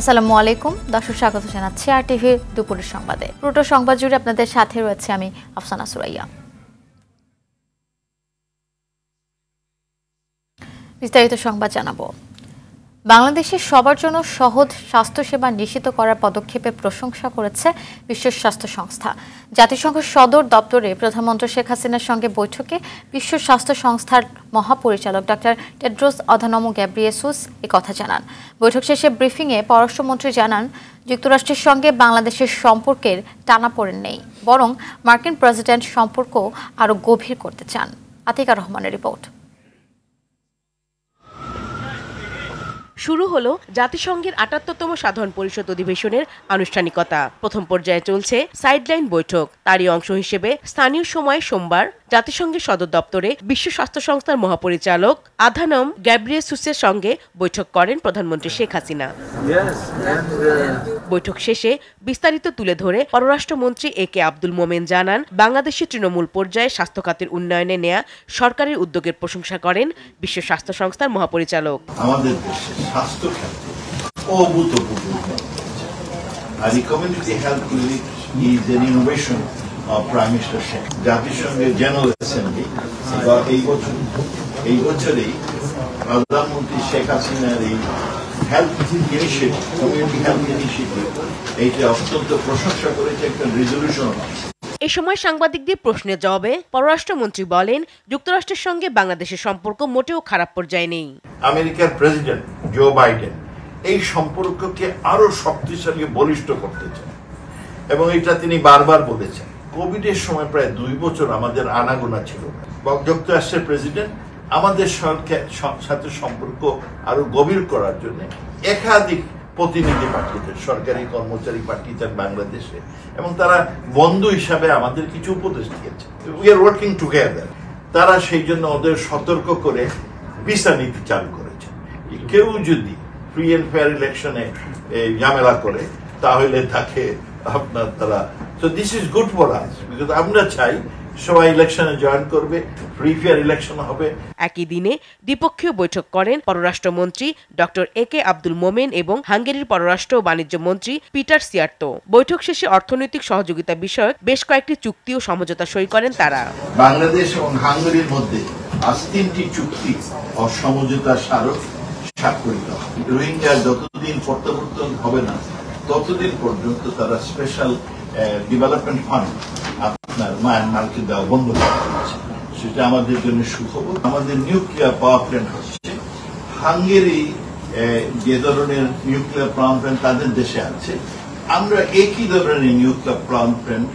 আসসালামু আলাইকুম দর্শক, স্বাগত জানাচ্ছি আর টিভির দুপুরের সংবাদে। পুরো সংবাদ জুড়ে আপনাদের সাথে রয়েছে আমি আফসানা সুরাইয়া। বিস্তারিত সংবাদ জানাবো। বাংলাদেশের সবার জন্য সহজ স্বাস্থ্যসেবা নিশ্চিত করার পদক্ষেপে প্রশংসা করেছে বিশ্ব স্বাস্থ্য সংস্থা। জাতিসংঘ সদর দপ্তরে প্রধানমন্ত্রী শেখ হাসিনার সঙ্গে বৈঠকে বিশ্ব স্বাস্থ্য সংস্থার মহাপরিচালক ডক্টর টেড্রোস অধানম গ্যাব্রিয়েসুস কথা জানান। বৈঠক শেষে ব্রিফিংয়ে পররাষ্ট্রমন্ত্রী জানান, যুক্তরাষ্ট্রের সঙ্গে বাংলাদেশের সম্পর্কের টানাপোড়েন নেই, বরং মার্কিন প্রেসিডেন্ট সম্পর্ক আরও গভীর করতে চান। আতিকা রহমানের রিপোর্ট। শুরু হলো জাতিসংঘের ৭৮তম সাধারণ পরিষদ অধিবেশনের আনুষ্ঠানিকতা। প্রথম পর্যায়ে চলছে সাইডলাইন বৈঠক। তারই অংশ হিসেবে স্থানীয় সময় সোমবার জাতিসংঘের সদর দপ্তরে বিশ্ব স্বাস্থ্য সংস্থার মহাপরিচালক আধানম গ্যাব্রিয়েসুসের সঙ্গে বৈঠক করেন প্রধানমন্ত্রী শেখ হাসিনা। বৈঠক শেষে বিস্তারিত তুলে ধরে পররাষ্ট্রমন্ত্রী একে আব্দুল মোমেন জানান, বাংলাদেশের তৃণমূল পর্যায়ে স্বাস্থ্য খাতের উন্নয়নে নেয়া সরকারের উদ্যোগের প্রশংসা করেন বিশ্ব স্বাস্থ্য সংস্থার মহাপরিচালক। আমাদের দেশে স্বাস্থ্য খাতে অভূতপূর্ব আর এই community health clinic is an innovation of prime minister Sheikh. জাতিসংঘের জেনারেল অ্যাসেম্বলি এই বছরেই প্রধানমন্ত্রী শেখ হাসিনার এই health initiative, community health initiative, এইটা অত্যন্ত প্রশংসা করেছে, একটা রেজলিউশন। এ সময় সাংবাদিকদের প্রশ্নের জবাবে পররাষ্ট্রমন্ত্রী বলেন, যুক্তরাষ্ট্রের সঙ্গে বাংলাদেশের সম্পর্ক মোটেও খারাপ পর্যায়ে নেই। আমেরিকার প্রেসিডেন্ট জো বাইডেন এই সম্পর্ককে আরো শক্তিশালী বলিষ্ঠ করতে চান এবং এটা তিনি বারবার বলেছেন। কোভিডের সময় প্রায় 2 বছর আমাদের আনাগোনা ছিল। যুক্তরাষ্ট্রের প্রেসিডেন্ট আমাদের সাথে সম্পর্ক আরো গভীর করার জন্য একাধিক প্রতিনিধি পাঠিয়েছেন, সরকারি কর্মচারী পাঠিয়েছেন বাংলাদেশে, এবং তারা বন্ধু হিসাবে আমাদের কিছু উপদেশ দিয়েছে। We are working together. তারা সেই জন্য ওদের সতর্ক করে ভিসা নীতি চালু করেছে। কেউ যদি ফ্রি এন্ড ফেয়ার ইলেকশনে ঝামেলা করে তাহলে তাকে তারা, so this is good for us, because আমরা চাই সবাই ইলেকশনে জয়েন করবে, ফ্রি ফেয়ার ইলেকশন হবে। একই দিনে দ্বিপক্ষীয় বৈঠক করেন পররাষ্ট্রমন্ত্রী ডক্টর একে আব্দুল মোমেন এবং হাঙ্গেরির পররাষ্ট্র ও বাণিজ্য মন্ত্রী পিটার সিয়ার্তো। বৈঠক শেষে অর্থনৈতিক সহযোগিতা বিষয়ক বেশ কয়েকটি চুক্তি ও সমঝোতা সই করেন তারা। বাংলাদেশ এবং হাঙ্গেরির মধ্যে আজ 3টি চুক্তি ও সমঝোতা স্মারক স্বাক্ষরিত হবে। রোহিঙ্গা যতদিন প্রত্যাবর্তন হবে না ততদিন পর্যন্ত তারা স্পেশাল ডেভেলপমেন্ট ফান্ড আপনার মায়ানমারকে দেওয়া বন্ধ করা হয়েছে। সেটা আমাদের জন্য সুখবর। আমাদের নিউক্লিয়ার পাওয়ার প্ল্যান্ট হচ্ছে, হাঙ্গেরি যে ধরনের নিউক্লিয়ার পাওয়ার প্ল্যান্ট তাদের দেশে আছে, আমরা একই ধরনের নিউক্লিয়ার পাওয়ার প্ল্যান্ট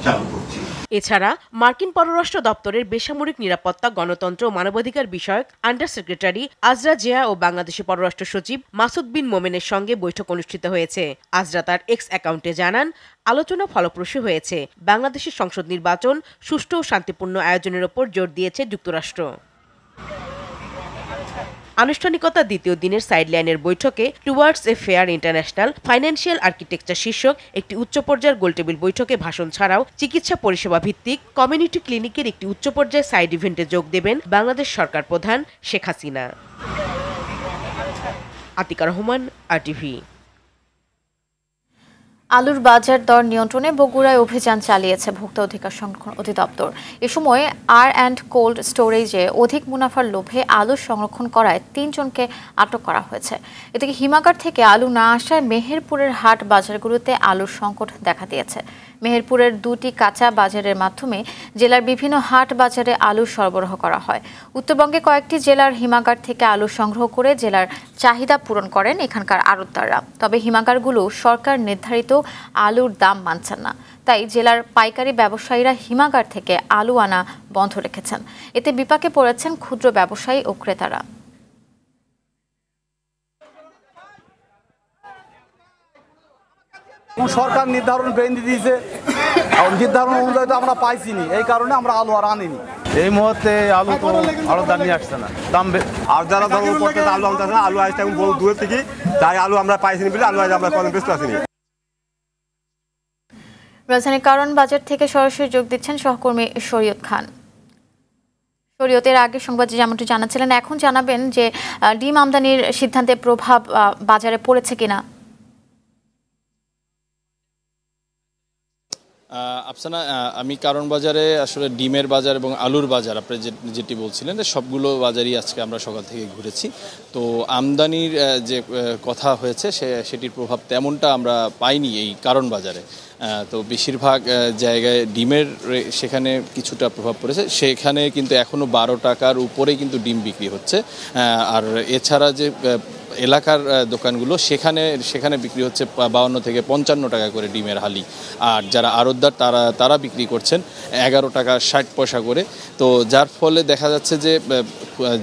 চালু করছি। এছাড়া মার্কিন পররাষ্ট্র দপ্তরের বেসামরিক নিরাপত্তা, গণতন্ত্র ও মানবাধিকার বিষয়ক আন্ডার সেক্রেটারি আজরা জিয়া ও বাংলাদেশের পররাষ্ট্র সচিব মাসুদ বিন মোমেনের সঙ্গে বৈঠক অনুষ্ঠিত হয়েছে। আজরা তার এক্স অ্যাকাউন্টে জানান, আলোচনা ফলপ্রসূ হয়েছে। বাংলাদেশের সংসদ নির্বাচন সুষ্ঠু ও শান্তিপূর্ণ আয়োজনের ওপর জোর দিয়েছে যুক্তরাষ্ট্র। আনুষ্ঠানিকতা দ্বিতীয় দিনের সাইডলাইনের বৈঠকে towards a fair international financial architecture শীর্ষক একটি উচ্চ পর্যায়ের গোলটেবিল বৈঠকে ভাষণ ছাড়াও চিকিৎসা পরিষেবা ভিত্তিক কমিউনিটি ক্লিনিকের একটি উচ্চ পর্যায়ে সাইড ইভেন্টে যোগ দেবেন বাংলাদেশ সরকার প্রধান শেখ হাসিনা। আতিকা রহমান, RTV। আলুর বাজার দর নিয়ন্ত্রণে বগুড়ায় অভিযান চালিয়েছে ভোক্তা অধিকার সংরক্ষণ অধিদপ্তর। এ সময় কোল্ড স্টোরেজে অধিক মুনাফার লোভে আলু সংরক্ষণ করায় 3 জনকে আটক করা হয়েছে। এদিকে হিমাগার থেকে আলু না আসায় মেহেরপুরের হাট বাজারগুলোতে আলুর সংকট দেখা দিয়েছে। মেহেরপুরের 2টি কাঁচা বাজারের মাধ্যমে জেলার বিভিন্ন হাট বাজারে আলু সরবরাহ করা হয়। উত্তরবঙ্গে কয়েকটি জেলার হিমাগার থেকে আলু সংগ্রহ করে জেলার চাহিদা পূরণ করেন এখানকার আড়তদাররা। তবে হিমাগারগুলো সরকার নির্ধারিত আলুর দাম মানছেন না, তাই জেলার পাইকারি ব্যবসায়ীরা হিমাগার থেকে আলু আনা বন্ধ রেখেছেন। এতে বিপাকে পড়েছেন ক্ষুদ্র ব্যবসায়ী ও ক্রেতারা। সরকার নির্ধারণ বেঁধে দিয়েছে, নির্ধারণ অনুযায়ী তো আমরা পাইছিনি, এই কারণে আমরা আলু আর আনিনি। এই মুহূর্তে আলু তো আরো দাম নিয়ে আসছে না, দাম আর যারা ধরো করতে আলু আনতে আসে, আলু আসতে এখন বহু দূরের থেকে, তাই আলু আমরা পাইছিনি বলে আলু আমরা কম ব্যস্ত আসিনি। রাজধানীর কারণ বাজার থেকে সরাসরি যোগ দিচ্ছেন সহকর্মী শরীয়ত খান। শরীয়তের আগে সংবাদ যেমনটি জানাচ্ছিলেন, এখন জানাবেন যে ডিম আমদানির সিদ্ধান্তে প্রভাব বাজারে পড়েছে কিনা। আফসানা, আমি কারণ বাজারে আসলে ডিমের বাজার এবং আলুর বাজার আপনি যেটি বলছিলেন সবগুলো বাজারই আজকে আমরা সকাল থেকে ঘুরেছি। তো আমদানির যে কথা হয়েছে সেটির প্রভাব তেমনটা আমরা পাইনি এই কারণ বাজারে। তো বেশিরভাগ জায়গায় ডিমের সেখানে কিছুটা প্রভাব পড়েছে, সেখানে কিন্তু এখনও 12 টাকার উপরেই কিন্তু ডিম বিক্রি হচ্ছে। আর এছাড়া যে এলাকার দোকানগুলো সেখানে বিক্রি হচ্ছে 52 থেকে 55 টাকা করে ডিমের হালি। আর যারা আড়তদার তারা বিক্রি করছেন 11 টাকা 60 পয়সা করে। তো যার ফলে দেখা যাচ্ছে যে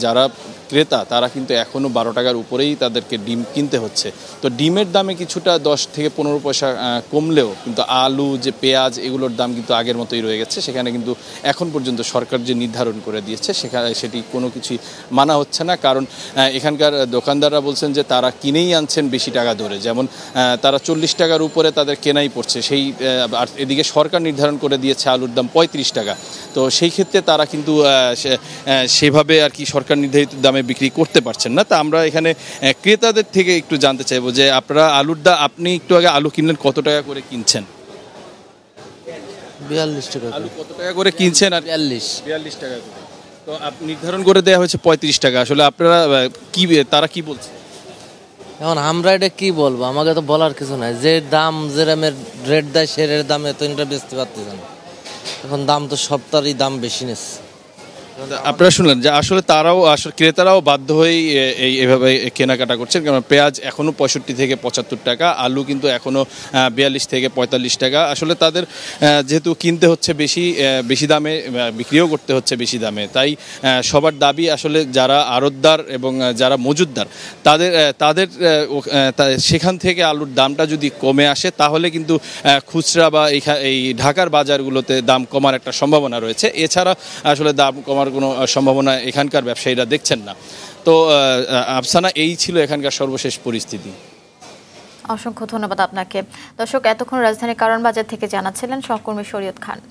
যারা ক্রেতা তারা কিন্তু এখনও 12 টাকার উপরেই তাদেরকে ডিম কিনতে হচ্ছে। তো ডিমের দামে কিছুটা 10 থেকে 15 পয়সা কমলেও কিন্তু আলু যে পেঁয়াজ এগুলোর দাম কিন্তু আগের মতোই রয়ে গেছে। সেখানে কিন্তু এখন পর্যন্ত সরকার যে নির্ধারণ করে দিয়েছে সেটি কোনো কিছুই মানা হচ্ছে না। কারণ এখানকার দোকানদাররা বলছেন যে তারা কিনেই আনছেন বেশি টাকা ধরে, যেমন তারা 40 টাকার উপরে তাদের কেনাই পড়ছে। আর এদিকে সরকার নির্ধারণ করে দিয়েছে আলুর দাম 35 টাকা। তো সেই ক্ষেত্রে তারা কিন্তু সেভাবে আর কি সরকার নির্ধারিত দামে বিক্রি করতে পারছেন না। তা আমরা এখানে ক্রেতাদের থেকে একটু জানতে চাইবো যে আপনারা আপনি একটু আগে আলু কিনলেন, কত টাকা করে কিনছেন? 42 টাকা। আলু কত টাকা করে কিনছেন? আর 42 টাকা করে। তো নির্ধারণ করে দেওয়া হয়েছে 35 টাকা। আসলে আপনারা তারা কি বলছে? এখন আমরা এটা কি বলবো, আমাকে তো বলার কিছু নাই। যে দাম যেরকমের রেট দেয় সে রেট দামে তো এটা বেচতে পারতেছে না। এখন দাম তো সবটারই দাম বেশি নিচ্ছে। আপনারা শুনলেন যে আসলে ক্রেতারাও বাধ্য হয়েই এইভাবে কেনাকাটা করছেন। কারণ পেঁয়াজ এখনও 65 থেকে 75 টাকা, আলু কিন্তু এখনও 42 থেকে 45 টাকা। আসলে তাদের যেহেতু কিনতে হচ্ছে বেশি দামে, বিক্রিও করতে হচ্ছে বেশি দামে, তাই সবার দাবি আসলে যারা আড়তদার এবং যারা মজুতদার তাদের সেখান থেকে আলুর দামটা যদি কমে আসে তাহলে কিন্তু খুচরা বা এই ঢাকার বাজারগুলোতে দাম কমার একটা সম্ভাবনা রয়েছে। এছাড়া আসলে দাম কমার কোনো সম্ভাবনা এখানকার ব্যবসায়ীরা দেখছেন না। তো আফসানা, এই ছিল এখানকার সর্বশেষ পরিস্থিতি। অসংখ্য ধন্যবাদ আপনাকে। দর্শক, এতক্ষণ রাজধানীর কারণ বাজার থেকে জানাচ্ছিলেন সহকর্মী শরীয়ত খান।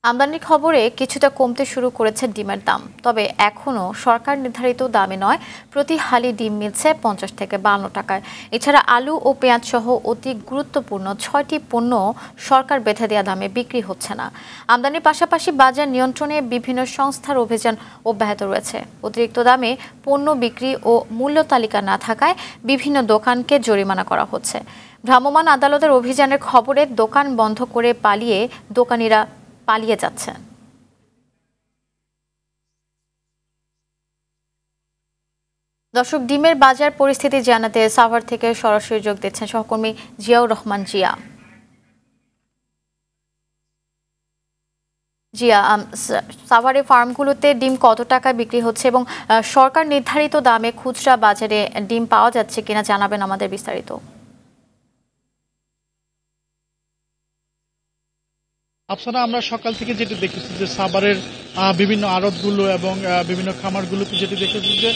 আমদানির খবরে কিছুটা কমতে শুরু করেছে ডিমের দাম, তবে এখনও সরকার নির্ধারিত দামে নয়। প্রতি হালি ডিম মিলছে 50 থেকে 52 টাকায়। এছাড়া আলু ও পেঁয়াজ সহ অতি গুরুত্বপূর্ণ 6টি পণ্য সরকার বেঁধে দেওয়া দামে বিক্রি হচ্ছে না। আমদানির পাশাপাশি বাজার নিয়ন্ত্রণে বিভিন্ন সংস্থার অভিযান অব্যাহত রয়েছে। অতিরিক্ত দামে পণ্য বিক্রি ও মূল্য তালিকা না থাকায় বিভিন্ন দোকানকে জরিমানা করা হচ্ছে। ভ্রাম্যমাণ আদালতের অভিযানের খবরে দোকান বন্ধ করে দোকানিরা পালিয়ে যাচ্ছে। দর্শক, ডিমের বাজার পরিস্থিতি জানাতে সাভার থেকে সরাসরি যোগ দিচ্ছেন সহকর্মী জিয়াউর রহমান। জিয়া, সাভারের ফার্মগুলোতে ডিম কত টাকা বিক্রি হচ্ছে এবং সরকার নির্ধারিত দামে খুচরা বাজারে ডিম পাওয়া যাচ্ছে কিনা জানাবেন আমাদের বিস্তারিত। আফসানা, আমরা সকাল থেকে যেটা দেখেছি যে সাভারের বিভিন্ন আড়তগুলো এবং বিভিন্ন খামারগুলোতে যেটি দেখেছি যে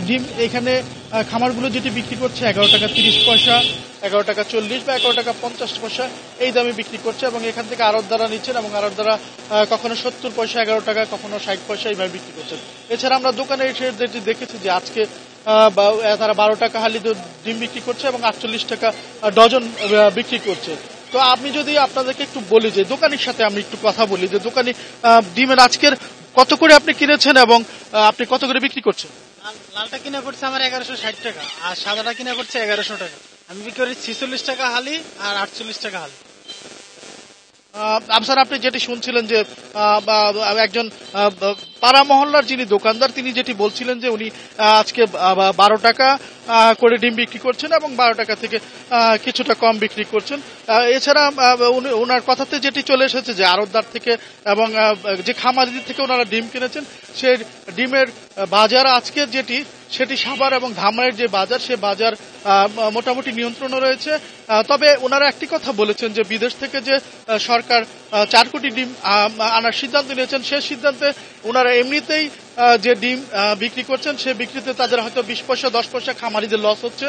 ডিম এখানে খামারগুলো যেটি বিক্রি করছে 11 টাকা 30 পয়সা, 11 টাকা 40 বা 11 টাকা 50 পয়সা এই দামে বিক্রি করছে এবং এখান থেকে আড়তদাররা নিচ্ছেন এবং আড়তদাররা কখনো 70 পয়সা, 11 টাকা, কখনো 60 পয়সা এইভাবে বিক্রি করছেন। এছাড়া আমরা দোকানে এসে যেটি দেখেছি যে আজকে তারা 12 টাকা হালি ডিম বিক্রি করছে এবং 48 টাকা ডজন বিক্রি করছে। তো আমি যদি আপনাদেরকে একটু বলি যে দোকানির সাথে আমি একটু কথা বলি যে দোকানি ডিমের আজকের কত করে আপনি কিনেছেন এবং আপনি কত করে বিক্রি করছেন? লালটা কিনা করছে আমার 1160 টাকা আর সাদাটা কিনা করছে 1100 টাকা। আমি বিক্রি করি 46 টাকা হালি আর 48 টাকা হালি। স্যার, আপনি যেটি শুনছিলেন যে একজন পাড়া মহল্লার যিনি দোকানদার তিনি যেটি বলছিলেন যে উনি আজকে 12 টাকা করে ডিম বিক্রি করছেন এবং 12 টাকা থেকে কিছুটা কম বিক্রি করছেন। এছাড়া ওনার কথাতে যেটি চলে এসেছে যে আড়তদার থেকে এবং যে খামারিদের থেকে ওনারা ডিম কিনেছেন সেই ডিমের বাজার আজকের সেটি সাভার এবং ধামরাইয়ের যে বাজার সে বাজার মোটামুটি নিয়ন্ত্রণে রয়েছে। তবে ওনারা একটি কথা বলেছেন যে বিদেশ থেকে যে সরকার 4 কোটি ডিম আনার সিদ্ধান্ত নিয়েছেন সেই সিদ্ধান্তে ওনারা এমনিতেই যে ডিম বিক্রি করছেন সে বিক্রিতে তাদের হয়তো 20 পয়সা 10 পয়সা খামারিদের লস হচ্ছে।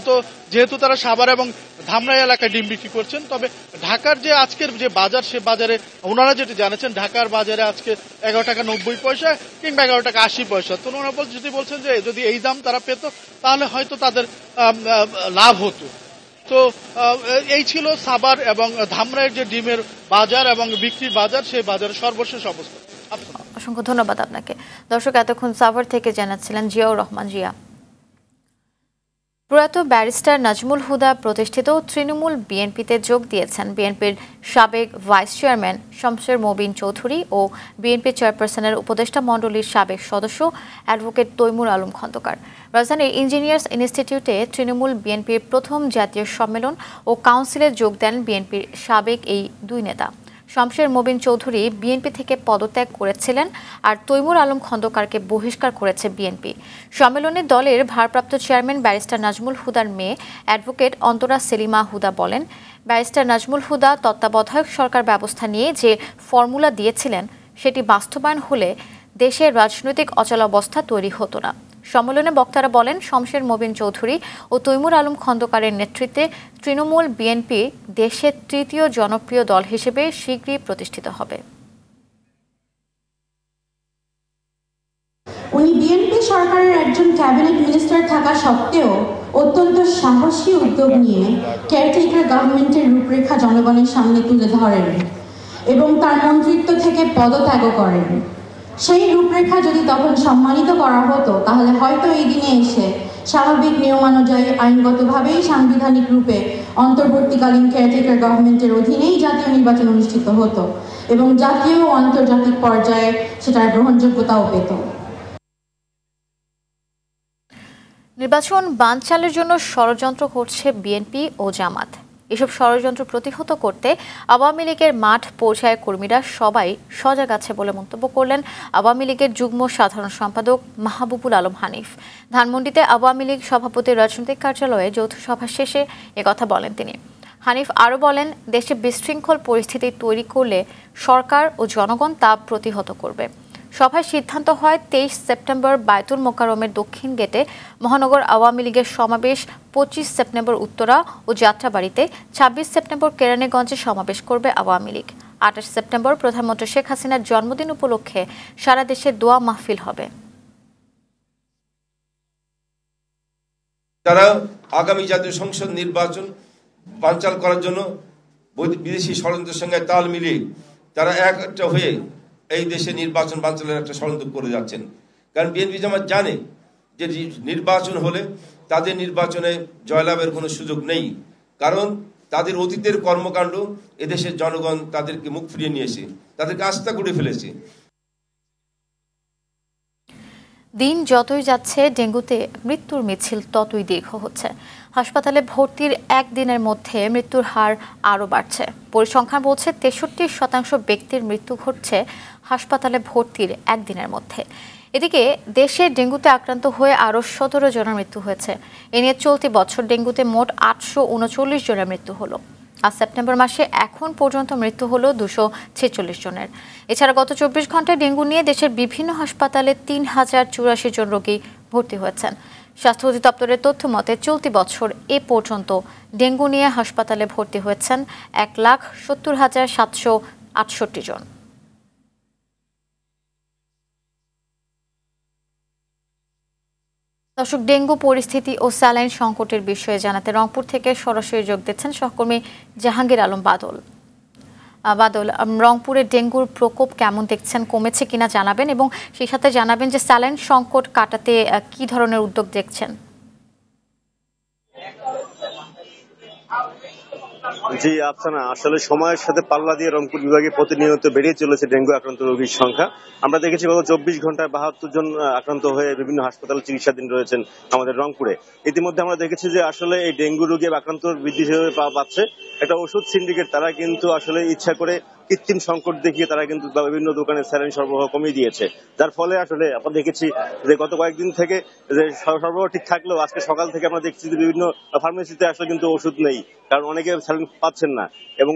তো যেহেতু তারা সাভার এবং ধামরাই এলাকায় ডিম বিক্রি করছেন, তবে ঢাকার যে আজকের যে বাজার সে বাজারে ওনারা যেটি জানাচ্ছেন ঢাকার বাজারে আজকে 11 টাকা 90 পয়সা কিংবা 11 টাকা 80 পয়সা। তো ওনারা যদি বলছেন যে যদি এই দাম তারা পেত তাহলে হয়তো তাদের লাভ হতো। তো এই ছিল সাভার এবং ধামরাইয়ের যে ডিমের বাজার এবং বিক্রির বাজার, সেই বাজারের সর্বশেষ অবস্থা। অসংখ্য ধন্যবাদ আপনাকে। দর্শক, এতক্ষণ সাভার থেকে জানাচ্ছিলেন জিয়াউর রহমান জিয়া। প্রয়াত ব্যারিস্টার নাজমুল হুদা প্রতিষ্ঠিত তৃণমূল বিএনপিতে যোগ দিয়েছেন বিএনপির সাবেক ভাইস চেয়ারম্যান শমশের মোবিন চৌধুরী ও বিএনপি চেয়ারপারসনের উপদেষ্টা মণ্ডলীর সাবেক সদস্য অ্যাডভোকেট তৈমুর আলম খন্দকার। রাজধানীর ইঞ্জিনিয়ার্স ইনস্টিটিউটে তৃণমূল বিএনপির প্রথম জাতীয় সম্মেলন ও কাউন্সিলে যোগ দেন বিএনপির সাবেক এই দুই নেতা। শমশের মোবিন চৌধুরী বিএনপি থেকে পদত্যাগ করেছিলেন, আর তৈমুর আলম খন্দকারকে বহিষ্কার করেছে বিএনপি। সম্মেলনে দলের ভারপ্রাপ্ত চেয়ারম্যান ব্যারিস্টার নাজমুল হুদার মেয়ে অ্যাডভোকেট অন্তরা সেলিমা হুদা বলেন, ব্যারিস্টার নাজমুল হুদা তত্ত্বাবধায়ক সরকার ব্যবস্থা নিয়ে যে ফর্মুলা দিয়েছিলেন সেটি বাস্তবায়ন হলে দেশের রাজনৈতিক অচলাবস্থা তৈরি হতো না। সম্মেলনে বক্তারা বলেন, শমশের মোবিন চৌধুরী ও তৈমুর আলম খন্দকারের নেতৃত্বে তৃণমূল বিএনপি দেশের তৃতীয় জনপ্রিয় দল হিসেবে শীঘ্রই প্রতিষ্ঠিত হবে। উনি বিএনপি সরকারের একজন ক্যাবিনেট মিনিস্টার থাকা সত্ত্বেও অত্যন্ত সাহসী উদ্যোগ নিয়ে কেয়ারটেকার গভর্নমেন্টের রূপরেখা জনগণের সামনে তুলে ধরেন এবং তার মন্ত্রিত্ব থেকে পদত্যাগ করেন। সেই রূপরেখা যদি তখন সম্মানিত করা হতো, তাহলে হয়তো এই দিনে এসে স্বাভাবিক নিয়মানুযায়ী আইনগতভাবেই সাংবিধানিক রূপে অন্তর্বর্তীকালীন কেয়ারটেকার গভর্নমেন্টের অধীনেই জাতীয় নির্বাচন অনুষ্ঠিত হতো এবং জাতীয় ও আন্তর্জাতিক পর্যায়ে সেটার গ্রহণযোগ্যতাও পেত। নির্বাচন বানচালের জন্য ষড়যন্ত্র করছে বিএনপি ও জামাত। এসব ষড়যন্ত্র প্রতিহত করতে আওয়ামী লীগের মাঠ পর্যায়ে কর্মীরা সবাই সজাগ আছে বলে মন্তব্য করলেন আওয়ামী লীগের যুগ্ম সাধারণ সম্পাদক মাহবুবুল আলম হানিফ। ধানমন্ডিতে আওয়ামী লীগ সভাপতির রাজনৈতিক কার্যালয়ে যৌথ সভা শেষে একথা বলেন তিনি। হানিফ আরও বলেন, দেশে বিশৃঙ্খল পরিস্থিতি তৈরি করলে সরকার ও জনগণ তা প্রতিহত করবে। সভায় সিদ্ধান্ত হয় 23 সেপ্টেম্বর বায়তুল মোকাররমের দক্ষিণ গেটে মহানগর আওয়ামী লীগের সমাবেশ, 25 সেপ্টেম্বর উত্তরা ও যাত্রাবাড়িতে, 26 সেপ্টেম্বর কেরানীগঞ্জে সমাবেশ করবে আওয়ামী লীগ। 28 সেপ্টেম্বর প্রধানমন্ত্রী শেখ হাসিনার জন্মদিন উপলক্ষে সারা দেশে দোয়া মাহফিল হবে। তারা আগামী জাতীয় সংসদ নির্বাচন বানচাল করার জন্য বিদেশি ষড়যন্ত্রের সঙ্গে তাল মিলিয়ে তারা একটা হয়ে এই দেশে নির্বাচন বানচালের একটা ষড়যন্ত্র করে যাচ্ছেন। কারণ বিএনপি জামাত জানে যে নির্বাচন হলে তাদের নির্বাচনে জয়লাভের কোনো সুযোগ নেই, কারণ তাদের অতীতের কর্মকাণ্ড এদেশের জনগণ তাদেরকে মুখ ফিরিয়ে নিয়েছে, তাদেরকে আস্থা করে ফেলেছে। দিন যতই যাচ্ছে ডেঙ্গুতে মৃত্যুর মিছিল ততই দীর্ঘ হচ্ছে। হাসপাতালে ভর্তির একদিনের মধ্যে মৃত্যুর হার আরও বাড়ছে। পরিসংখ্যান বলছে 63% ব্যক্তির মৃত্যু ঘটছে হাসপাতালে ভর্তির একদিনের মধ্যে। এদিকে দেশে ডেঙ্গুতে আক্রান্ত হয়ে আরও 17 জনের মৃত্যু হয়েছে। এ নিয়ে চলতি বছর ডেঙ্গুতে মোট 839 জনের মৃত্যু হলো। আর সেপ্টেম্বর মাসে এখন পর্যন্ত মৃত্যু হলো 246 জনের। এছাড়া গত 24 ঘন্টায় ডেঙ্গু নিয়ে দেশের বিভিন্ন হাসপাতালে 3084 জন রোগী ভর্তি হয়েছেন। স্বাস্থ্য অধিদপ্তরের তথ্য মতে চলতি বছর এ পর্যন্ত ডেঙ্গু নিয়ে হাসপাতালে ভর্তি হয়েছেন 1,70,768 জন। দর্শক, ডেঙ্গু পরিস্থিতি ও স্যালাইন সংকটের বিষয়ে জানাতে রংপুর থেকে সরাসরি যোগ দিচ্ছেন সহকর্মী জাহাঙ্গীর আলম বাদল। রংপুরে ডেঙ্গুর প্রকোপ কেমন দেখছেন, কমেছে কিনা জানাবেন, এবং সেই সাথে জানাবেন যে স্যালাইন সংকট কাটাতে কি ধরনের উদ্যোগ দেখছেন। জি আফসানা, আসলে সময়ের সাথে পাল্লা দিয়ে রংপুর বিভাগে প্রতিনিয়ত বেড়ে চলেছে ডেঙ্গু আক্রান্ত রোগীর সংখ্যা। আমরা দেখেছি গত 24 ঘন্টায় 72 জন আক্রান্ত হয়ে বিভিন্ন হাসপাতালে চিকিৎসাধীন রয়েছেন আমাদের রংপুরে। ইতিমধ্যে আমরা দেখেছি যে আসলে এই ডেঙ্গু রোগী আক্রান্ত বৃদ্ধি পাচ্ছে। একটা ওষুধ সিন্ডিকেট তারা কিন্তু আসলে ইচ্ছা করে কৃত্রিম সংকট দেখিয়ে তারা কিন্তু বিভিন্ন দোকানে স্যালাইন সরবরাহ কমিয়ে দিয়েছে, যার ফলে আসলে আমরা দেখেছি যে গত কয়েকদিন থেকে যে সরবরাহ ঠিক থাকলেও আজকে সকাল থেকে আমরা দেখছি যে বিভিন্ন ফার্মেসিতে আসলে কিন্তু ওষুধ নেই, কারণ অনেকে স্যালাইন পাচ্ছেন না। এবং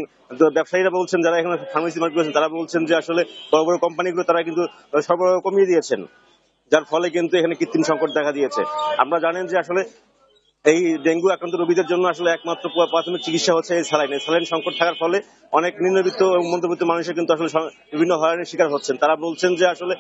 ব্যবসায়ীরা বলছেন, যারা এখানে ফার্মেসি মার্কেট করেছেন, তারা বলছেন যে আসলে বড় বড় কোম্পানিগুলো তারা কিন্তু সরবরাহ কমিয়ে দিয়েছেন, যার ফলে কিন্তু এখানে কৃত্রিম সংকট দেখা দিয়েছে। আমরা জানেন যে আসলে এই ডেঙ্গু আক্রান্ত রোগীদের জন্য আসলে একমাত্র প্রাথমিক চিকিৎসা হচ্ছে এই স্যালাইন। স্যালাইন সংকট থাকার ফলে অনেক নিম্নবিত্ত এবং মধ্যবিত্ত মানুষের কিন্তু আসলে বিভিন্ন হয়রানির শিকার হচ্ছেন। তারা বলছেন যে আসলে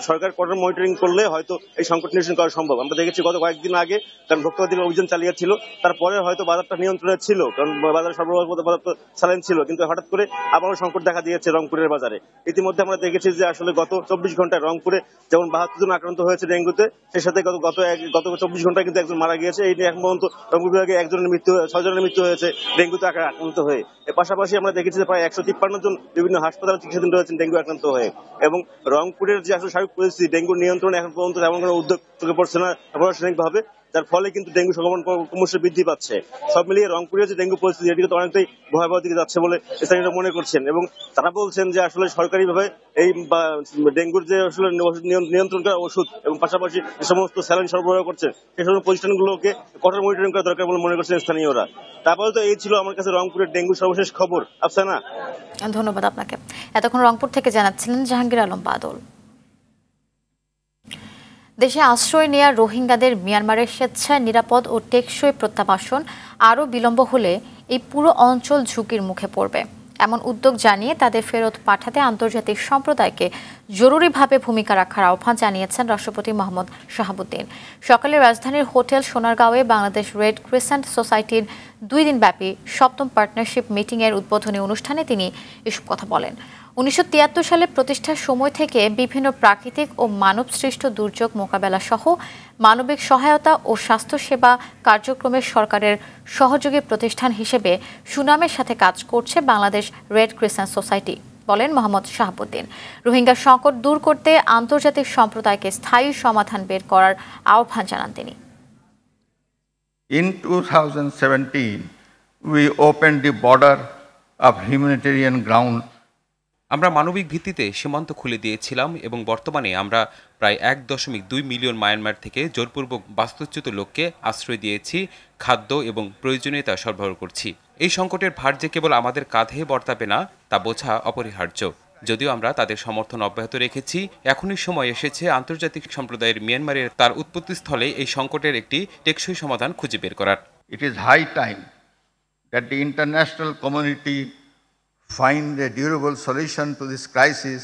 সরকার কঠোর মনিটরিং করলে হয়তো এই সংকট নিরসন করা সম্ভব। আমরা দেখেছি গত কয়েকদিন আগে, কারণ ভোক্তা অধিকার অভিযান চালিয়েছিল, তারপরে হয়তো বাজারটা নিয়ন্ত্রণে ছিল, কারণ বাজারে সরবরাহ পর্যাপ্ত স্যালাইন ছিল, কিন্তু হঠাৎ করে আবারও সংকট দেখা দিয়েছে রংপুরের বাজারে। ইতিমধ্যে আমরা দেখেছি যে আসলে গত 24 ঘন্টায় রংপুরে যেমন 72 জন আক্রান্ত হয়েছে ডেঙ্গুতে, সেই সাথে গত 24 ঘন্টায় কিন্তু একজন মারা গিয়েছে। এই নিয়ে এখন পর্যন্ত রংপুর বিভাগে 6 জনের মৃত্যু হয়েছে ডেঙ্গুতে আক্রান্ত হয়ে। এর পাশাপাশি আমরা দেখেছি যে প্রায় 153 জন বিভিন্ন হাসপাতালে চিকিৎসাধীন রয়েছেন ডেঙ্গু আক্রান্ত হয়ে। এবং রংপুরের যে আসলে স্বাভাবিক পরিস্থিতি, ডেঙ্গুর নিয়ন্ত্রণে এখন পর্যন্ত তেমন কোনো উদ্যোগ চোখে পড়ছে না প্রশাসনিকভাবে, যার ফলে কিন্তু ডেঙ্গু সংক্রমণ ক্রমশ বৃদ্ধি পাচ্ছে। সব মিলিয়ে রংপুরের যে ডেঙ্গু পরিস্থিতি, এটি তো অনেকটাই ভয়াবহ দিকে যাচ্ছে বলে স্থানীয়রা মনে করছেন। এবং তারা বলছেন যে আসলে সরকারিভাবে এই ডেঙ্গুর যে আসলে নিয়ন্ত্রণ করা ওষুধ এবং পাশাপাশি যে সমস্ত স্যালাইন সরবরাহ করছে সেই সমস্ত প্রতিষ্ঠানগুলোকে কঠোর মনিটরিং করা দরকার বলে মনে করছেন স্থানীয়রা। তারপরে তো এই ছিল আমার কাছে রংপুরের ডেঙ্গুর সর্বশেষ খবর। আফসানা, ধন্যবাদ আপনাকে। এতক্ষণ রংপুর থেকে জানাচ্ছিলেন জাহাঙ্গীর আলম বাদল। দেশে আশ্রয় নেওয়া রোহিঙ্গাদের মিয়ানমারের স্বেচ্ছায় নিরাপদ ও টেকসই প্রত্যাবাসন আরও বিলম্ব হলে এই পুরো অঞ্চল ঝুঁকির মুখে পড়বে, এমন উদ্যোগ জানিয়ে তাদের ফেরত পাঠাতে আন্তর্জাতিক সম্প্রদায়কে জরুরিভাবে ভূমিকা রাখার আহ্বান জানিয়েছেন রাষ্ট্রপতি মোহাম্মদ শাহাবুদ্দিন। সকালে রাজধানীর হোটেল সোনারগাঁওয়ে বাংলাদেশ রেড ক্রিসেন্ট সোসাইটির 2 দিনব্যাপী 7ম পার্টনারশিপ মিটিংয়ের উদ্বোধনী অনুষ্ঠানে তিনি এসব কথা বলেন। 1973 সালে প্রতিষ্ঠার সময় থেকে বিভিন্ন প্রাকৃতিক ও মানবসৃষ্ট দুর্যোগ মোকাবেলা সহ মানবিক সহায়তা ও স্বাস্থ্যসেবা কার্যক্রমের সরকারের সহযোগী প্রতিষ্ঠান হিসেবে সুনামের সাথে কাজ করছে বাংলাদেশ রেড ক্রিসেন্ট সোসাইটি, বলেন মোহাম্মদ শাহাবুদ্দিন। রোহিঙ্গা সংকট দূর করতে আন্তর্জাতিক সম্প্রদায়কে স্থায়ী সমাধান বের করার আহ্বান জানান তিনি। In 2017, we opened the border of humanitarian ground. আমরা মানবিক ভিত্তিতে সীমান্ত খুলে দিয়েছিলাম এবং বর্তমানে আমরা প্রায় 1.2 মিলিয়ন মায়ানমার থেকে জোরপূর্বক বাস্তুচ্যুত লোককে আশ্রয় দিয়েছি, খাদ্য এবং প্রয়োজনীয়তা সরবরাহ করছি। এই সংকটের ভার যে কেবল আমাদের কাঁধে বর্তাবে না তা বোঝা অপরিহার্য। যদিও আমরা তাদের সমর্থন অব্যাহত রেখেছি, এখনই সময় এসেছে আন্তর্জাতিক সম্প্রদায়ের মিয়ানমারের তার উৎপত্তিস্থলে এই সংকটের একটি টেকসই সমাধান খুঁজে বের করার। It is high time that the international community find a durable solution to this crisis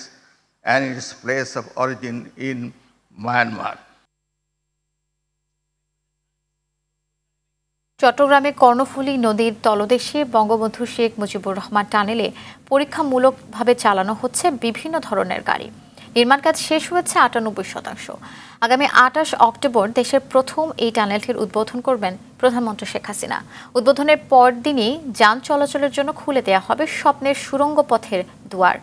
and its place of origin in Myanmar. চট্টগ্রামে কর্ণফুলী নদীর তলদেশে বঙ্গবন্ধু শেখ মুজিবুর রহমান টানেলে পরীক্ষামূলকভাবে চালানো হচ্ছে বিভিন্ন ধরনের গাড়ি। নির্মাণ কাজ শেষ হয়েছে 98%। আগামী 28 অক্টোবর দেশের প্রথম এই টানেলটির উদ্বোধন করবেন প্রধানমন্ত্রী শেখ হাসিনা। উদ্বোধনের পরদিনই যান চলাচলের জন্য খুলে দেওয়া হবে স্বপ্নের সুড়ঙ্গ পথের দুয়ার।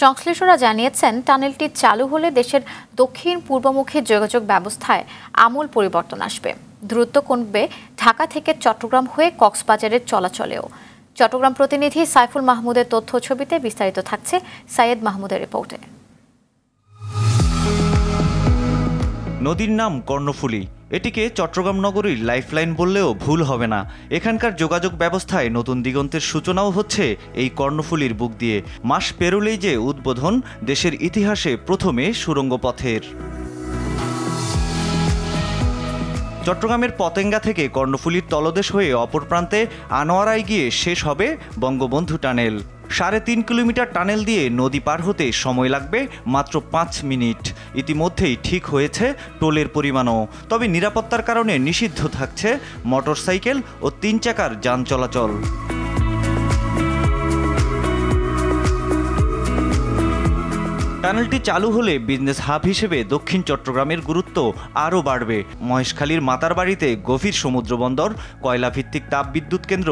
সংশ্লিষ্টরা জানিয়েছেন, টানেলটি চালু হলে দেশের দক্ষিণ পূর্বমুখী যোগাযোগ ব্যবস্থায় আমূল পরিবর্তন আসবে। দ্রুত কমবে ঢাকা থেকে চট্টগ্রাম হয়ে কক্সবাজারের চলাচলেও। চট্টগ্রাম প্রতিনিধি সাইফুল মাহমুদের তথ্য ছবিতে বিস্তারিত থাকছে সাইয়েদ মাহমুদের রিপোর্টে। নদীর নাম কর্ণফুলী। এটিকে চট্টগ্রাম নগরীর লাইফলাইন বললেও ভুল হবে না। এখানকার যোগাযোগ ব্যবস্থায় নতুন দিগন্তের সূচনাও হচ্ছে এই কর্ণফুলীর বুক দিয়ে। মাস পেরোলেই যে উদ্বোধন দেশের ইতিহাসে প্রথমে সুড়ঙ্গ পথের। চট্টগ্রামের পতেঙ্গা থেকে কর্ণফুলীর তলদেশ হয়ে অপর প্রান্তে আনোয়ারায় গিয়ে শেষ হবে বঙ্গবন্ধু টানেল। 3.5 কিলোমিটার টানেল দিয়ে নদী পার হতে সময় লাগবে মাত্র 5 মিনিট। ইতিমধ্যেই ঠিক হয়েছে টোলের পরিমাণও। তবে নিরাপত্তার কারণে নিষিদ্ধ থাকছে মোটরসাইকেল ও 3 চাকার যান চলাচল। টানেলটি চালু হলে বিজনেস হাব হিসেবে দক্ষিণ চট্টগ্রামের গুরুত্ব আরও বাড়বে। মহেশখালীর মাতারবাড়িতে গভীর সমুদ্রবন্দর, কয়লা ভিত্তিক তাপবিদ্যুৎ কেন্দ্র,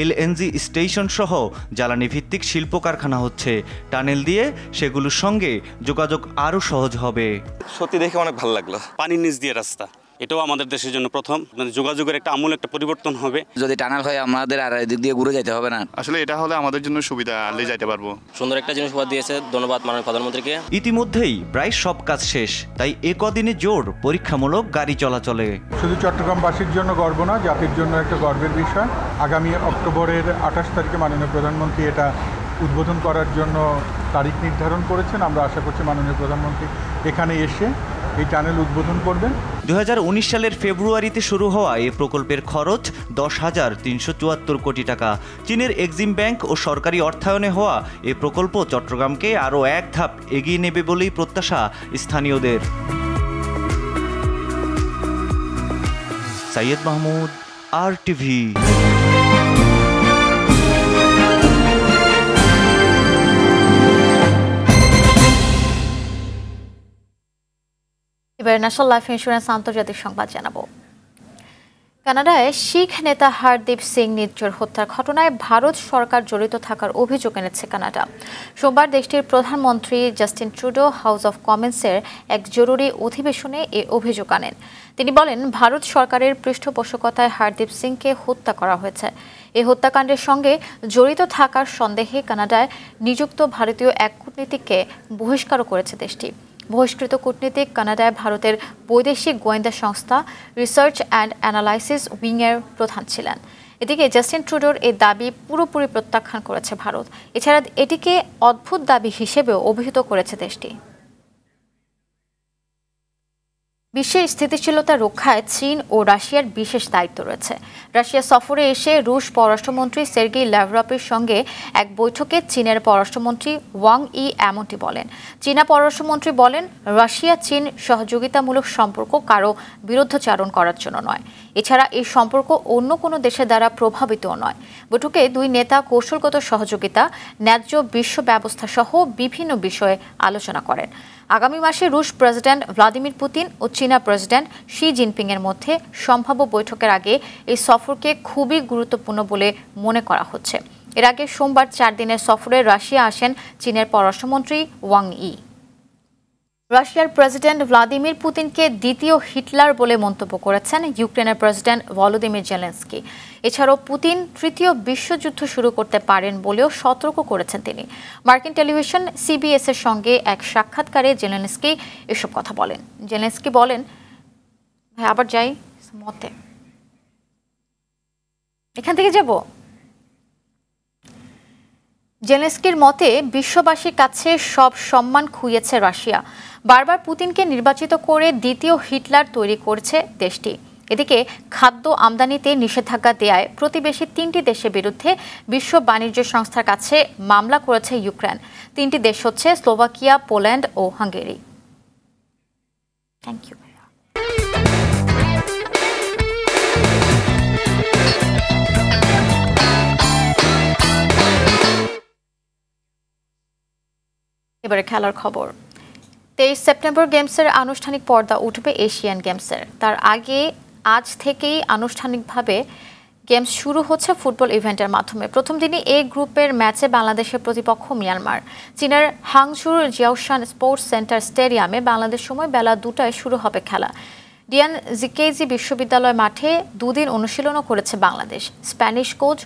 LNG স্টেশন সহ জ্বালানি ভিত্তিক শিল্প কারখানা হচ্ছে। টানেল দিয়ে সেগুলোর সঙ্গে যোগাযোগ আরও সহজ হবে। সত্যি দেখে অনেক ভালো লাগলো। পানির নিচ দিয়ে রাস্তা, এটাও আমাদের দেশের জন্য প্রথম। যোগাযোগের একটা আমূল একটা পরিবর্তন হবে। যদি টানেল হয় আমাদের আর এদিক দিয়ে ঘুরে যেতে হবে না। আসলে এটা হলে আমাদের জন্য সুবিধা, আলে যাইতে পারবো। সুন্দর একটা জিনিস উপহার দিয়েছে, ধন্যবাদ মাননীয় প্রধানমন্ত্রীকে। ইতিমধ্যেই প্রায় সব কাজ শেষ, তাই একদিনে জোর পরীক্ষামূলক গাড়ি চলাচলে। শুধু চট্টগ্রামবাসীর জন্য গর্ব না, জাতির জন্য একটা গর্বের বিষয়। আগামী অক্টোবরের 28 তারিখে মাননীয় প্রধানমন্ত্রী এটা উদ্বোধন করার জন্য তারিখ নির্ধারণ করেছেন। আমরা আশা করছি মাননীয় প্রধানমন্ত্রী এখানে এসে এই টানেল উদ্বোধন করবেন। 2019 সালের ফেব্রুয়ারিতে শুরু হওয়া এই প্রকল্পের খরচ 10,374 কোটি টাকা। চীনের এক্সিম ব্যাংক ও সরকারি অর্থায়নে হওয়া এই প্রকল্প চট্টগ্রামকে আরও এক ধাপ এগিয়ে নেবে বলেই প্রত্যাশা স্থানীয়দের। সৈয়দ মাহমুদ, RTV। এবার ন্যাশনাল লাইফ ইন্স্যুরেন্স আন্তর্জাতিক সংবাদ জানাবো। কানাডায় শিখ নেতা হরদীপ সিং নিজ্জর হত্যার ঘটনায় ভারত সরকার জড়িত থাকার অভিযোগ এনেছে কানাডা। সোমবার দেশটির প্রধানমন্ত্রী জাস্টিন ট্রুডো হাউস অব কমন্সের এক জরুরি অধিবেশনে এ অভিযোগ আনেন। তিনি বলেন, ভারত সরকারের পৃষ্ঠপোষকতায় হরদীপ সিংকে হত্যা করা হয়েছে। এই হত্যাকাণ্ডের সঙ্গে জড়িত থাকার সন্দেহে কানাডায় নিযুক্ত ভারতীয় এক কূটনীতিককে বহিষ্কারও করেছে দেশটি। বহিষ্কৃত কূটনীতিক কানাডায় ভারতের বৈদেশিক গোয়েন্দা সংস্থা রিসার্চ অ্যান্ড অ্যানালাইসিস উইংয়ের প্রধান ছিলেন। এদিকে জাস্টিন ট্রুডোর এই দাবি পুরোপুরি প্রত্যাখ্যান করেছে ভারত। এছাড়া এটিকে অদ্ভুত দাবি হিসেবেও অভিহিত করেছে দেশটি। বিশ্বের স্থিতিশীলতা রক্ষায় চীন ও রাশিয়ার বিশেষ দায়িত্ব রয়েছে। রাশিয়া সফরে এসে রুশ পররাষ্ট্রমন্ত্রী সের্গেই ল্যাভরভের সঙ্গে এক বৈঠকে চীনের পররাষ্ট্রমন্ত্রী ওয়াং ই এমনটি বলেন। চীনা পররাষ্ট্রমন্ত্রী বলেন, রাশিয়া চীন সহযোগিতামূলক সম্পর্ক কারো বিরুদ্ধাচরণ করার জন্য নয়। এছাড়া এই সম্পর্ক অন্য কোনো দেশের দ্বারা প্রভাবিতও নয়। বৈঠকে দুই নেতা কৌশলগত সহযোগিতা, ন্যায্য বিশ্ব ব্যবস্থা সহ বিভিন্ন বিষয়ে আলোচনা করেন। আগামী মাসে রুশ প্রেসিডেন্ট ভ্লাদিমির পুতিন ও চীনা প্রেসিডেন্ট শি জিনপিংয়ের মধ্যে সম্ভাব্য বৈঠকের আগে এই সফরকে খুবই গুরুত্বপূর্ণ বলে মনে করা হচ্ছে। এর আগে সোমবার 4 দিনের সফরে রাশিয়া আসেন চীনের পররাষ্ট্রমন্ত্রী ওয়াং ই। রাশিয়ার প্রেসিডেন্ট ভ্লাদিমির পুতিনকে দ্বিতীয় হিটলার বলে মন্তব্য করেছেন ইউক্রেনের প্রেসিডেন্ট ভলোদিমির জেলেনস্কি। এছাড়াও পুতিন তৃতীয় বিশ্বযুদ্ধ শুরু করতে পারেন বলেও সতর্ক করেছেন তিনি। মার্কিন টেলিভিশন CBS এর সঙ্গে এক সাক্ষাৎকারে জেলেনস্কি এসব কথা বলেন। জেলেনস্কি বলেন, আবার যাই মতে, এখান থেকে যাব। জেলেনস্কির মতে, বিশ্ববাসীর কাছে সব সম্মান খুইয়েছে রাশিয়া। বারবার পুতিনকে নির্বাচিত করে দ্বিতীয় হিটলার তৈরি করছে দেশটি। এদিকে খাদ্য আমদানিতে নিষেধাজ্ঞা দেয়ায় প্রতিবেশী 3টি দেশের বিরুদ্ধে বিশ্ব বাণিজ্য সংস্থার কাছে মামলা করেছে ইউক্রেন। 3টি দেশ হচ্ছে স্লোভাকিয়া, পোল্যান্ড ও হাঙ্গেরি। Thank you. এবারে খেলার খবর। 23 সেপ্টেম্বর গেমসের আনুষ্ঠানিক পর্দা উঠবে এশিয়ান গেমসের। তার আগে আজ থেকেই আনুষ্ঠানিকভাবে গেমস শুরু হচ্ছে ফুটবল ইভেন্টের মাধ্যমে। প্রথম দিনই এ গ্রুপের ম্যাচে বাংলাদেশের প্রতিপক্ষ মিয়ানমার। চীনের হাংচুর জিয়াওশান স্পোর্টস সেন্টার স্টেডিয়ামে বাংলাদেশ সময় বেলা 2টায় শুরু হবে খেলা। ডিয়ান জিকেজি বিশ্ববিদ্যালয় মাঠে 2 দিন অনুশীলনও করেছে বাংলাদেশ। স্প্যানিশ কোচ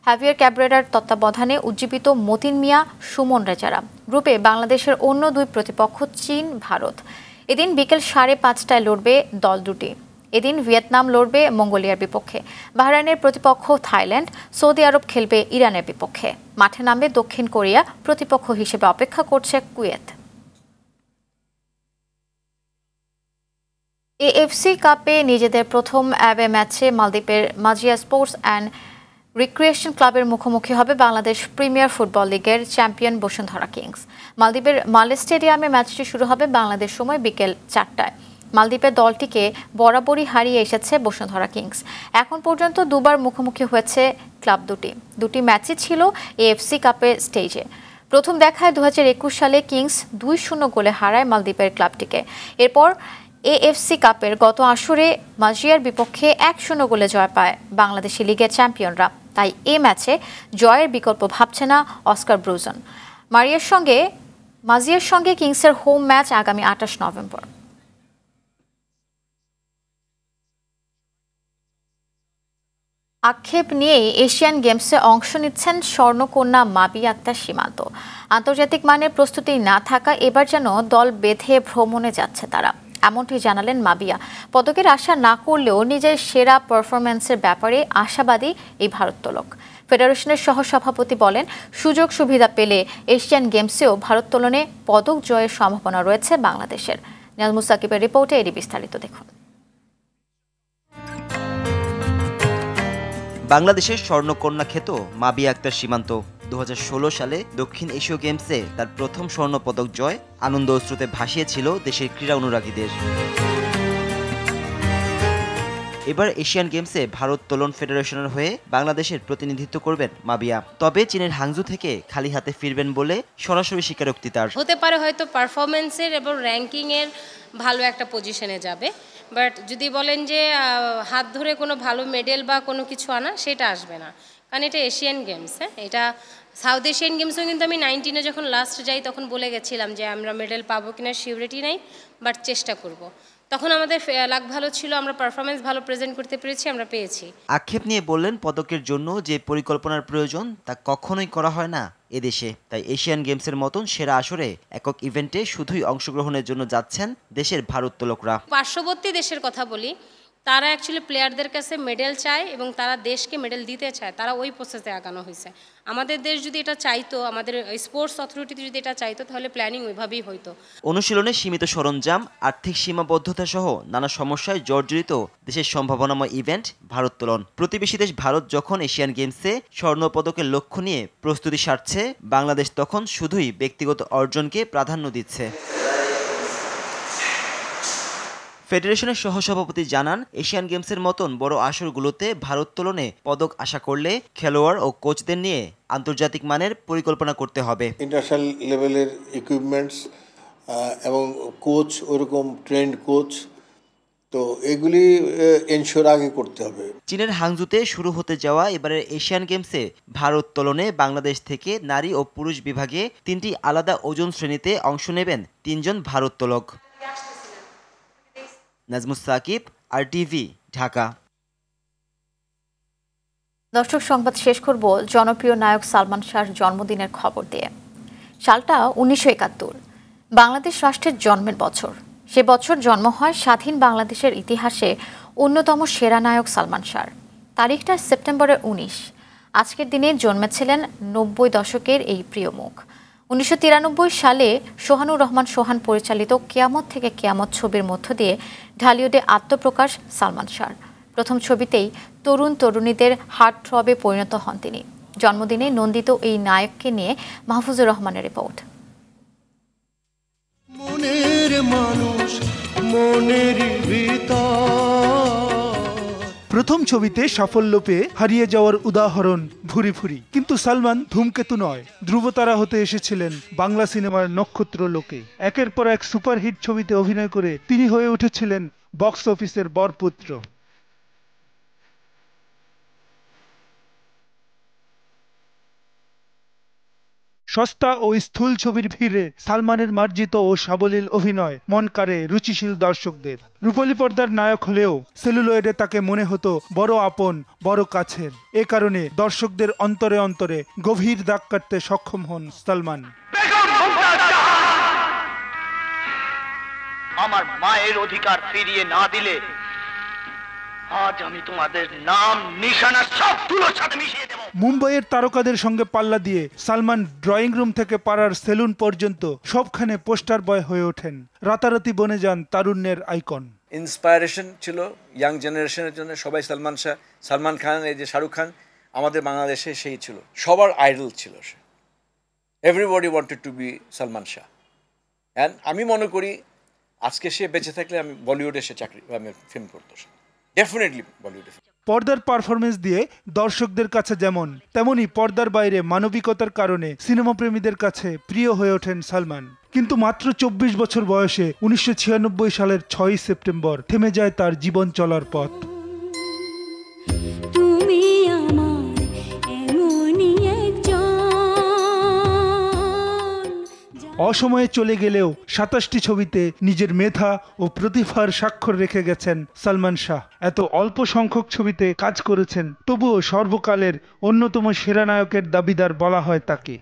হাভিয়ার ক্যাব্রেরার তত্ত্বাবধানে উজ্জীবিত মতিন মিয়া, সুমন রেজারা। গ্রুপে বাংলাদেশের অন্য 2 প্রতিপক্ষ চীন, ভারত। এদিন বিকেল 5:30টায় লড়বে দল দুটি। এদিন ভিয়েতনাম লড়বে মঙ্গোলিয়ার বিপক্ষে। বাহরাইনের প্রতিপক্ষ থাইল্যান্ড। সৌদি আরব খেলবে ইরানের বিপক্ষে। মাঠে নামবে দক্ষিণ কোরিয়া। প্রতিপক্ষ হিসেবে অপেক্ষা করছে কুয়েত। AFC কাপে নিজেদের প্রথম অ্যাওয়ে ম্যাচে মালদ্বীপের মাজিয়া স্পোর্টস অ্যান্ড রিক্রিয়েশন ক্লাবের মুখোমুখি হবে বাংলাদেশ প্রিমিয়ার ফুটবল লিগের চ্যাম্পিয়ন বসুন্ধরা কিংস। মালদ্বীপের মালে স্টেডিয়ামে ম্যাচটি শুরু হবে বাংলাদেশ সময় বিকেল 4টায়। মালদ্বীপের দলটিকে বরাবরই হারিয়ে এসেছে বসুন্ধরা কিংস। এখন পর্যন্ত 2বার মুখোমুখি হয়েছে ক্লাব দুটি ম্যাচই ছিল AFC কাপের স্টেজে। প্রথম দেখায় 2021 সালে কিংস 2-0 গোলে হারায় মালদ্বীপের ক্লাবটিকে। এরপর AFC কাপের গত আসরে মাজিয়ার বিপক্ষে 1-0 গোলে জয় পায় বাংলাদেশি লিগের চ্যাম্পিয়নরা। তাই এই ম্যাচে জয়ের বিকল্প ভাবছে না অস্কার ব্রুজন। মাজিয়ার সঙ্গে কিংসের হোম ম্যাচ আগামী 28 নভেম্বর। আক্ষেপ নিয়ে এশিয়ান গেমসে অংশ নিচ্ছেন স্বর্ণকন্যা মাবিয়া আক্তার সীমান্ত। আন্তর্জাতিক মানের প্রস্তুতি না থাকা এবার যেন দল বেঁধে ভ্রমণে যাচ্ছে তারা, এমনটি জানালেন মাবিয়া। পদকের আশা না করলেও নিজের সেরা পারফরম্যান্সের ব্যাপারে আশাবাদী এই ভারোত্তোলক। ফেডারেশনের সহসভাপতি বলেন, সুযোগ সুবিধা পেলে এশিয়ান গেমসেও ভারোত্তোলনে পদক জয়ের সম্ভাবনা রয়েছে বাংলাদেশের। নাজমুস সাকিবের রিপোর্টে এরই বিস্তারিত দেখুন। বাংলাদেশের স্বর্ণকন্যা খ্যাত মাবিয়া আক্তার সীমান্ত 2016 সালে দক্ষিণ এশীয় গেমসে তার প্রথম স্বর্ণপদক জয় আনন্দ অশ্রুতে ভাসিয়েছিল দেশের ক্রীড়া অনুরাগীদের। এবার এশিয়ান গেমসে ভারোত্তোলন ফেডারেশনের হয়ে বাংলাদেশের প্রতিনিধিত্ব করবেন মাবিয়া। তবে চীনের হাংজু থেকে খালি হাতে ফিরবেন বলে সরাসরি স্বীকারোক্তি তার। হতে পারে হয়তো পারফরমেন্সের এবং র্যাঙ্কিংয়ের ভালো একটা পজিশনে যাবে, বাট যদি বলেন যে হাত ধরে কোনো ভালো মেডেল বা কোনো কিছু আনা, সেটা আসবে না, কারণ এটা এশিয়ান গেমস। এটা সাউথ এশিয়ান গেমসও কিন্তু আমি 19-এ যখন লাস্ট যাই তখন বলে গেছিলাম যে আমরা মেডেল পাবো কিনা সিউরিটি নাই, বাট চেষ্টা করব। তখন আমাদের লাক ভালো ছিল, আমরা পারফরমেন্স ভালো প্রেজেন্ট করতে পেরেছি, আমরা পেয়েছি। আক্ষেপ নিয়ে বললেন, পদকের জন্য যে পরিকল্পনার প্রয়োজন তা কখনোই করা হয় না এদেশে। তাই এশিয়ান গেমসের মতন সেরা আসরে একক ইভেন্টে শুধুই অংশগ্রহণের জন্য যাচ্ছেন দেশের ভারোত্তোলকরা। পার্শ্ববর্তী দেশের কথা বলি, তারা অ্যাকচুয়ালি প্লেয়ারদের কাছে মেডেল চায় এবং তারা দেশকে মেডেল দিতে চায়, তারা ওই প্রসেসে আগানো হয়েছে। আমাদের দেশ যদি এটা চাইতো, আমাদের স্পোর্টস অথরিটি যদি এটা চাইতো, তাহলে প্ল্যানিং ওইভাবেই হইতো। অনুশীলনে সীমিত সরঞ্জাম, আর্থিক সীমাবদ্ধতা সহ নানা সমস্যায় জর্জরিত দেশের সম্ভাবনাময় ইভেন্ট ভারোত্তোলন। প্রতিবেশী দেশ ভারত যখন এশিয়ান গেমসে স্বর্ণপদকের লক্ষ্য নিয়ে প্রস্তুতি সারছে, বাংলাদেশ তখন শুধুই ব্যক্তিগত অর্জনকে প্রাধান্য দিচ্ছে। ফেডারেশনের সহসভাপতি জানান, এশিয়ান গেমসের মতন বড় আসরগুলোতে ভারোত্তোলনে পদক আশা করলে খেলোয়াড় ও কোচদের নিয়ে আন্তর্জাতিক মানের পরিকল্পনা করতে হবে। ইন্টারন্যাশনাল লেভেলের ইকুইপমেন্টস এবং কোচ, ওরকম ট্রেন্ড কোচ, তো এগুলি এনশিওর আগে করতে হবে। চীনের হাংজুতে শুরু হতে যাওয়া এবারের এশিয়ান গেমসে ভারোত্তোলনে বাংলাদেশ থেকে নারী ও পুরুষ বিভাগে 3টি আলাদা ওজন শ্রেণীতে অংশ নেবেন 3 জন ভারোত্তোলক। নাজমুস সাকিব, RTV, ঢাকা। দর্শক, সংবাদ শেষ করব জনপ্রিয় নায়ক সালমান শাহর জন্মদিনের খবর দিয়ে। সালটা 1971, বাংলাদেশ রাষ্ট্রের জন্মের বছর। সে বছর জন্ম হয় স্বাধীন বাংলাদেশের ইতিহাসে অন্যতম সেরা নায়ক সালমান শাহর। তারিখটা সেপ্টেম্বরের 19। আজকের দিনে জন্মেছিলেন 90 দশকের এই প্রিয় মুখ। 1993 সালে সোহানুর রহমান সোহান পরিচালিত কেয়ামত থেকে কেয়ামত ছবির মধ্য দিয়ে ঢালিউডে আত্মপ্রকাশ সালমান শাহর। প্রথম ছবিতেই তরুণ তরুণীদের হার্ট থ্রবে পরিণত হন তিনি। জন্মদিনে নন্দিত এই নায়ককে নিয়ে মাহফুজুর রহমানের রিপোর্ট। মনের মানুষ মনের ভিতর। প্রথম ছবিতে সাফল্য পেয়ে হারিয়ে যাওয়ার উদাহরণ ভুরি ভুরি, কিন্তু সালমান ধূমকেতু নয়, ধ্রুবতারা হতে এসেছিলেন বাংলা সিনেমার নক্ষত্র লোকে। একের পর এক সুপারহিট ছবিতে অভিনয় করে তিনি হয়ে উঠেছিলেন বক্স অফিসের বরপুত্র। সস্তা ও স্থূল ছবির ভিড়ে সালমানের মার্জিত ও সাবলীল অভিনয় মন কাড়ে রুচিশীল দর্শকদের। রূপালী পর্দার নায়ক হলেও সেলুলয়েডে তাকে মনে হতো বড় আপন, বড় কাছের। এ কারণে দর্শকদের অন্তরে অন্তরে গভীর দাগ কাটতে সক্ষম হন সালমান। আমার মায়ের অধিকার ফিরিয়ে না দিলে আজ আমি তোমাদের নাম নিশানা সব তুলোর সাথে মিশিয়ে দেব। মুম্বাইয়ের তারকাদের সঙ্গে পাল্লা দিয়ে সালমান ড্রয়িং রুম থেকে পাড়ার সেলুন পর্যন্ত সবখানে পোস্টার বয় হয়ে ওঠেন। রাতারাতি বনে যান তারুণ্যের আইকন। ইন্সপায়ারেশন ছিল ইয়াং জেনারেশনের জন্য সবাই। সালমান খান, এই যে শাহরুখ খান, আমাদের বাংলাদেশে সেই ছিল, সবার আইডল ছিল সে। Everybody wanted to be Salman Shah. And আমি মনে করি আজকে সে বেঁচে থাকলে আমি বলিউডে সে ফিল্ম করতো, ডেফিনেটলি বলিউডে। পর্দার পারফরমেন্স দিয়ে দর্শকদের কাছে যেমন, তেমনি পর্দার বাইরে মানবিকতার কারণে সিনেমা প্রেমীদের কাছে প্রিয় হয়ে ওঠেন সালমান। কিন্তু মাত্র 24 বছর বয়সে 1996 সালের 6 সেপ্টেম্বর থেমে যায় তার জীবন চলার পথ। অসময়ে চলে গেলেও 27টি ছবিতে নিজের মেধা ও প্রতিভার স্বাক্ষর রেখে গেছেন সালমান শাহ। এত অল্প সংখ্যক ছবিতে কাজ করেছেন, তবুও সর্বকালের অন্যতম সেরা নায়কের দাবিদার বলা হয় তাকে।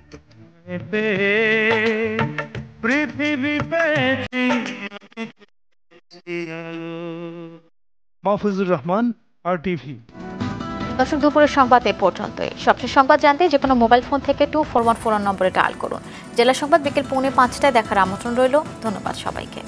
মাহফুজুর রহমান, RTV। দর্শক, দুপুরের সংবাদ এ পর্যন্তই। সবশেষ সংবাদ জানতে যে কোনো মোবাইল ফোন থেকে 2414 নম্বরে ডায়াল করুন। জেলা সংবাদ বিকেল 4:45টায় দেখার আমন্ত্রণ রইল। ধন্যবাদ সবাইকে।